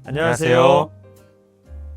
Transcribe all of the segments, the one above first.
안녕하세요.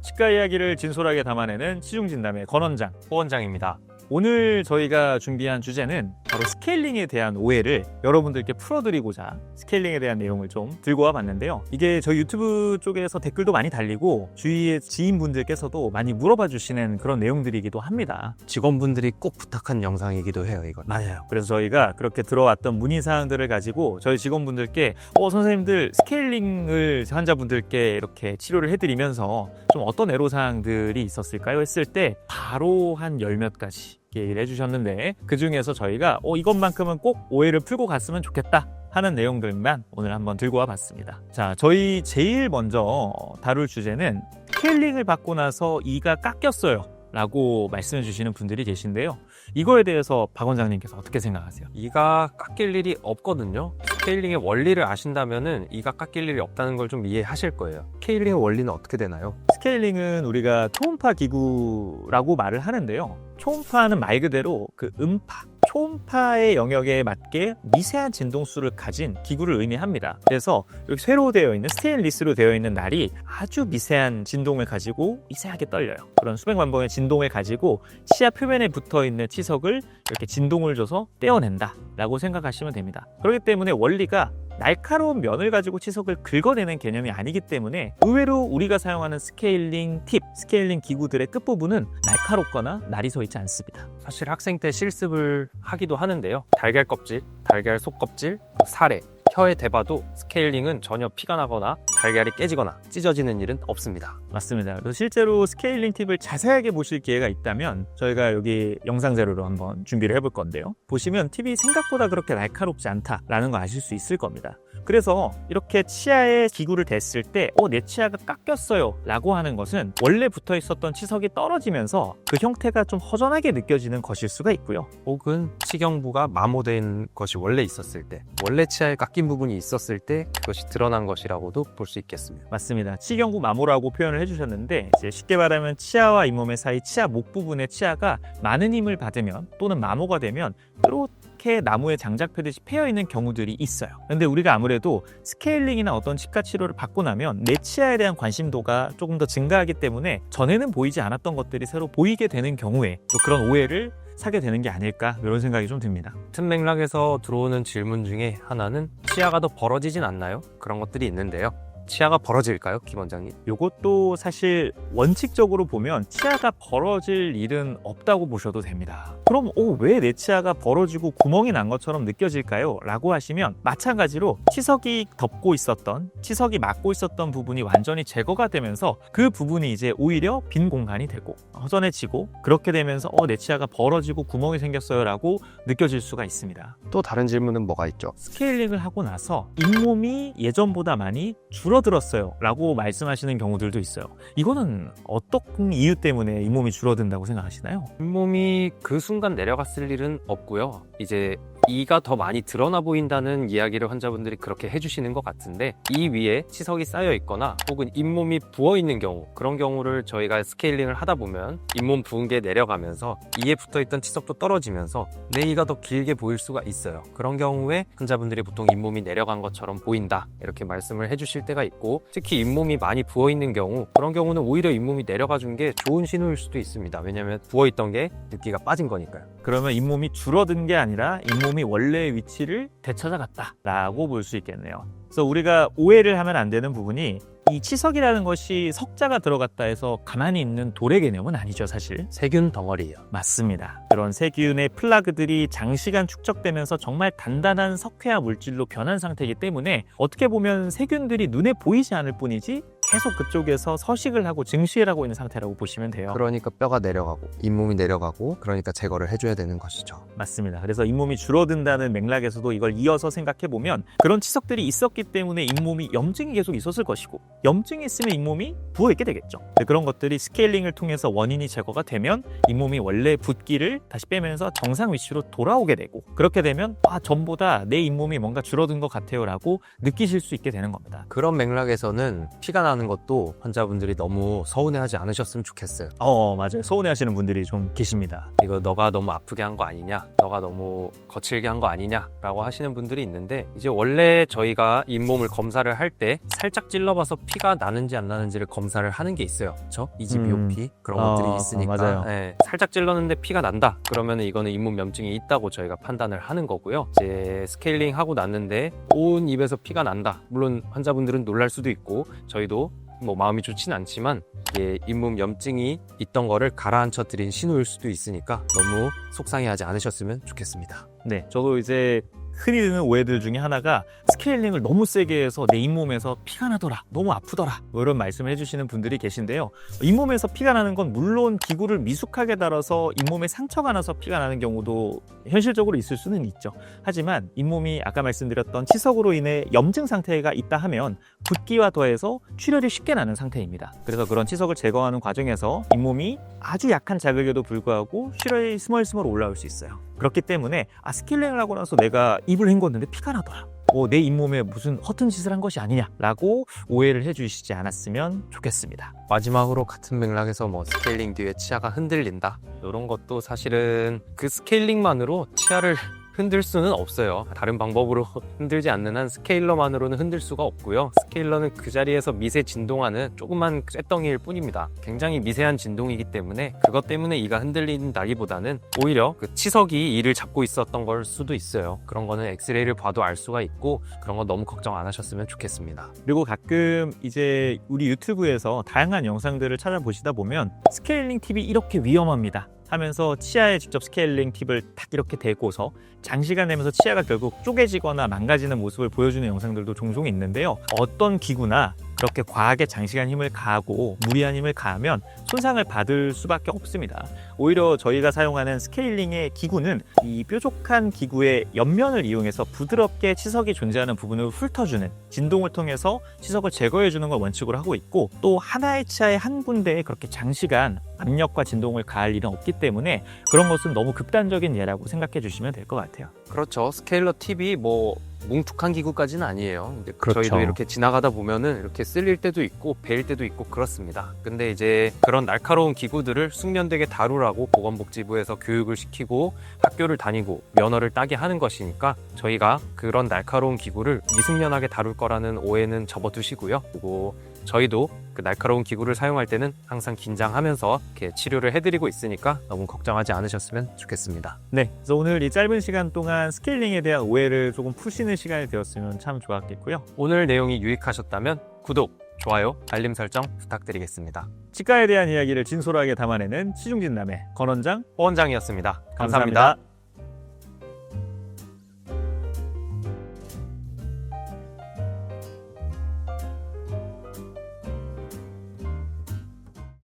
치과 이야기를 진솔하게 담아내는 치중진담의 권원장, 호원장입니다. 오늘 저희가 준비한 주제는 바로 스케일링에 대한 오해를 여러분들께 풀어드리고자 스케일링에 대한 내용을 좀 들고 와봤는데요. 이게 저희 유튜브 쪽에서 댓글도 많이 달리고 주위의 지인분들께서도 많이 물어봐 주시는 그런 내용들이기도 합니다. 직원분들이 꼭 부탁한 영상이기도 해요, 이건. 맞아요. 그래서 저희가 그렇게 들어왔던 문의사항들을 가지고 저희 직원분들께 선생님들 스케일링을 환자분들께 이렇게 치료를 해드리면서 좀 어떤 애로사항들이 있었을까요? 했을 때 바로 한 10몇 가지 얘기를 해주셨는데 그 중에서 저희가 이것만큼은 꼭 오해를 풀고 갔으면 좋겠다 하는 내용들만 오늘 한번 들고 와봤습니다. 자, 저희 제일 먼저 다룰 주제는 스케일링을 받고 나서 이가 깎였어요 라고 말씀해 주시는 분들이 계신데요. 이거에 대해서 박 원장님께서 어떻게 생각하세요? 이가 깎일 일이 없거든요. 스케일링의 원리를 아신다면은 이가 깎일 일이 없다는 걸 좀 이해하실 거예요. 스케일링의 원리는 어떻게 되나요? 스케일링은 우리가 초음파 기구라고 말을 하는데요. 초음파는 말 그대로 그 음파, 초음파의 영역에 맞게 미세한 진동수를 가진 기구를 의미합니다. 그래서 이렇게 쇠로 되어 있는 스테인리스로 되어 있는 날이 아주 미세한 진동을 가지고 미세하게 떨려요. 그런 수백만 번의 진동을 가지고 치아 표면에 붙어 있는 치석을 이렇게 진동을 줘서 떼어낸다 라고 생각하시면 됩니다. 그렇기 때문에 원리가 날카로운 면을 가지고 치석을 긁어내는 개념이 아니기 때문에 의외로 우리가 사용하는 스케일링 팁, 스케일링 기구들의 끝부분은 날카롭거나 날이 서 있지 않습니다. 사실 학생 때 실습을 하기도 하는데요. 달걀 껍질, 달걀 속껍질, 사례, 혀에 대봐도 스케일링은 전혀 피가 나거나 달걀이 깨지거나 찢어지는 일은 없습니다. 맞습니다. 그래서 실제로 스케일링 팁을 자세하게 보실 기회가 있다면 저희가 여기 영상 자료로 한번 준비를 해볼 건데요. 보시면 팁이 생각보다 그렇게 날카롭지 않다라는 거 아실 수 있을 겁니다. 그래서 이렇게 치아에 기구를 댔을 때 내 치아가 깎였어요 라고 하는 것은 원래 붙어 있었던 치석이 떨어지면서 그 형태가 좀 허전하게 느껴지는 것일 수가 있고요. 혹은 치경부가 마모된 것이 원래 있었을 때, 원래 치아에 깎인 부분이 있었을 때 그것이 드러난 것이라고도 볼 수 있겠습니다. 맞습니다. 치경부 마모라고 표현을 해주셨는데 이제 쉽게 말하면 치아와 잇몸의 사이 치아 목 부분의 치아가 많은 힘을 받으면 또는 마모가 되면 이렇게 나무에 장작 패듯이 패여 있는 경우들이 있어요. 근데 우리가 아무래도 스케일링이나 어떤 치과 치료를 받고 나면 내 치아에 대한 관심도가 조금 더 증가하기 때문에 전에는 보이지 않았던 것들이 새로 보이게 되는 경우에 또 그런 오해를 사게 되는 게 아닐까 이런 생각이 좀 듭니다. 같은 맥락에서 들어오는 질문 중에 하나는 치아가 더 벌어지진 않나요? 그런 것들이 있는데요. 치아가 벌어질까요, 김 원장님? 이것도 사실 원칙적으로 보면 치아가 벌어질 일은 없다고 보셔도 됩니다. 그럼 왜 내 치아가 벌어지고 구멍이 난 것처럼 느껴질까요? 라고 하시면 마찬가지로 치석이 덮고 있었던, 치석이 막고 있었던 부분이 완전히 제거가 되면서 그 부분이 이제 오히려 빈 공간이 되고 허전해지고 그렇게 되면서 내 치아가 벌어지고 구멍이 생겼어요 라고 느껴질 수가 있습니다. 또 다른 질문은 뭐가 있죠? 스케일링을 하고 나서 잇몸이 예전보다 많이 줄어들었어요 라고 말씀하시는 경우들도 있어요. 이거는 어떤 이유 때문에 잇몸이 줄어든다고 생각하시나요? 잇몸이 그 순간 내려갔을 일은 없고요. 이제 이가 더 많이 드러나 보인다는 이야기를 환자분들이 그렇게 해주시는 것 같은데 이 위에 치석이 쌓여 있거나 혹은 잇몸이 부어 있는 경우, 그런 경우를 저희가 스케일링을 하다 보면 잇몸 부은 게 내려가면서 이에 붙어 있던 치석도 떨어지면서 내 이가 더 길게 보일 수가 있어요. 그런 경우에 환자분들이 보통 잇몸이 내려간 것처럼 보인다 이렇게 말씀을 해주실 때가 있고, 특히 잇몸이 많이 부어 있는 경우, 그런 경우는 오히려 잇몸이 내려가 준 게 좋은 신호일 수도 있습니다. 왜냐하면 부어 있던 게 붓기가 빠진 거니까요. 그러면 잇몸이 줄어든 게 아니라 잇몸이 원래의 위치를 되찾아갔다 라고 볼 수 있겠네요. 그래서 우리가 오해를 하면 안 되는 부분이 이 치석이라는 것이 석자가 들어갔다 해서 가만히 있는 돌의 개념은 아니죠, 사실. 세균 덩어리예요. 맞습니다. 그런 세균의 플라그들이 장시간 축적되면서 정말 단단한 석회화 물질로 변한 상태이기 때문에 어떻게 보면 세균들이 눈에 보이지 않을 뿐이지 계속 그쪽에서 서식을 하고 증식을 하고 있는 상태라고 보시면 돼요. 그러니까 뼈가 내려가고 잇몸이 내려가고 그러니까 제거를 해줘야 되는 것이죠. 맞습니다. 그래서 잇몸이 줄어든다는 맥락에서도 이걸 이어서 생각해보면 그런 치석들이 있었기 때문에 잇몸이 염증이 계속 있었을 것이고 염증이 있으면 잇몸이 부어있게 되겠죠. 그런 것들이 스케일링을 통해서 원인이 제거가 되면 잇몸이 원래 붓기를 다시 빼면서 정상 위치로 돌아오게 되고 그렇게 되면 전보다 내 잇몸이 뭔가 줄어든 것 같아요 라고 느끼실 수 있게 되는 겁니다. 그런 맥락에서는 피가 나는 아프다는 것도 환자분들이 너무 서운해하지 않으셨으면 좋겠어요. 맞아요. 서운해하시는 분들이 좀 계십니다. 이거 너가 너무 아프게 한 거 아니냐, 너가 너무 거칠게 한 거 아니냐 라고 하시는 분들이 있는데, 이제 원래 저희가 잇몸을 검사를 할 때 살짝 찔러봐서 피가 나는지 안 나는지를 검사를 하는 게 있어요. 그렇죠? 이지비오피 그런 것들이 있으니까 맞아요. 네, 살짝 찔렀는데 피가 난다 그러면 이거는 잇몸 염증이 있다고 저희가 판단을 하는 거고요. 이제 스케일링 하고 났는데 온 입에서 피가 난다, 물론 환자분들은 놀랄 수도 있고 저희도 뭐 마음이 좋진 않지만 이게 잇몸 염증이 있던 거를 가라앉혀 드린 신호일 수도 있으니까 너무 속상해하지 않으셨으면 좋겠습니다. 네, 저도 이제 흔히 드는 오해들 중에 하나가 스케일링을 너무 세게 해서 내 잇몸에서 피가 나더라, 너무 아프더라, 뭐 이런 말씀을 해주시는 분들이 계신데요. 잇몸에서 피가 나는 건 물론 기구를 미숙하게 달아서 잇몸에 상처가 나서 피가 나는 경우도 현실적으로 있을 수는 있죠. 하지만 잇몸이 아까 말씀드렸던 치석으로 인해 염증 상태가 있다 하면 붓기와 더해서 출혈이 쉽게 나는 상태입니다. 그래서 그런 치석을 제거하는 과정에서 잇몸이 아주 약한 자극에도 불구하고 출혈이 스멀스멀 올라올 수 있어요. 그렇기 때문에 스케일링을 하고 나서 내가 입을 헹궜는데 피가 나더라, 내 잇몸에 무슨 허튼 짓을 한 것이 아니냐라고 오해를 해주시지 않았으면 좋겠습니다. 마지막으로 같은 맥락에서 뭐 스케일링 뒤에 치아가 흔들린다 이런 것도 사실은 그 스케일링만으로 치아를 흔들 수는 없어요. 다른 방법으로 흔들지 않는 한 스케일러만으로는 흔들 수가 없고요. 스케일러는 그 자리에서 미세 진동하는 조그만 쇳덩이일 뿐입니다. 굉장히 미세한 진동이기 때문에 그것 때문에 이가 흔들린다기보다는 오히려 그 치석이 이를 잡고 있었던 걸 수도 있어요. 그런 거는 엑스레이를 봐도 알 수가 있고 그런 거 너무 걱정 안 하셨으면 좋겠습니다. 그리고 가끔 이제 우리 유튜브에서 다양한 영상들을 찾아보시다 보면 스케일링 팁이 이렇게 위험합니다 하면서 치아에 직접 스케일링 팁을 탁 이렇게 대고서 장시간 내면서 치아가 결국 쪼개지거나 망가지는 모습을 보여주는 영상들도 종종 있는데요. 어떤 기구나 그렇게 과하게 장시간 힘을 가하고 무리한 힘을 가하면 손상을 받을 수밖에 없습니다. 오히려 저희가 사용하는 스케일링의 기구는 이 뾰족한 기구의 옆면을 이용해서 부드럽게 치석이 존재하는 부분을 훑어주는, 진동을 통해서 치석을 제거해주는 걸 원칙으로 하고 있고, 또 하나의 치아의 한 군데에 그렇게 장시간 압력과 진동을 가할 일은 없기 때문에 그런 것은 너무 극단적인 예라고 생각해 주시면 될 것 같아요. 그렇죠. 스케일러 팁이 뭐 뭉툭한 기구까지는 아니에요. 근데 그렇죠. 저희도 이렇게 지나가다 보면은 이렇게 쓸릴 때도 있고 베일 때도 있고 그렇습니다. 근데 이제 그런 날카로운 기구들을 숙련되게 다루라고 보건복지부에서 교육을 시키고 학교를 다니고 면허를 따게 하는 것이니까 저희가 그런 날카로운 기구를 미숙련하게 다룰 거라는 오해는 접어두시고요. 그리고 저희도 그 날카로운 기구를 사용할 때는 항상 긴장하면서 이렇게 치료를 해드리고 있으니까 너무 걱정하지 않으셨으면 좋겠습니다. 네, 그래서 오늘 이 짧은 시간 동안 스케일링에 대한 오해를 조금 푸시는 시간이 되었으면 참 좋았겠고요. 오늘 내용이 유익하셨다면 구독, 좋아요, 알림 설정 부탁드리겠습니다. 치과에 대한 이야기를 진솔하게 담아내는 시중진남의 권원장 원장이었습니다. 감사합니다.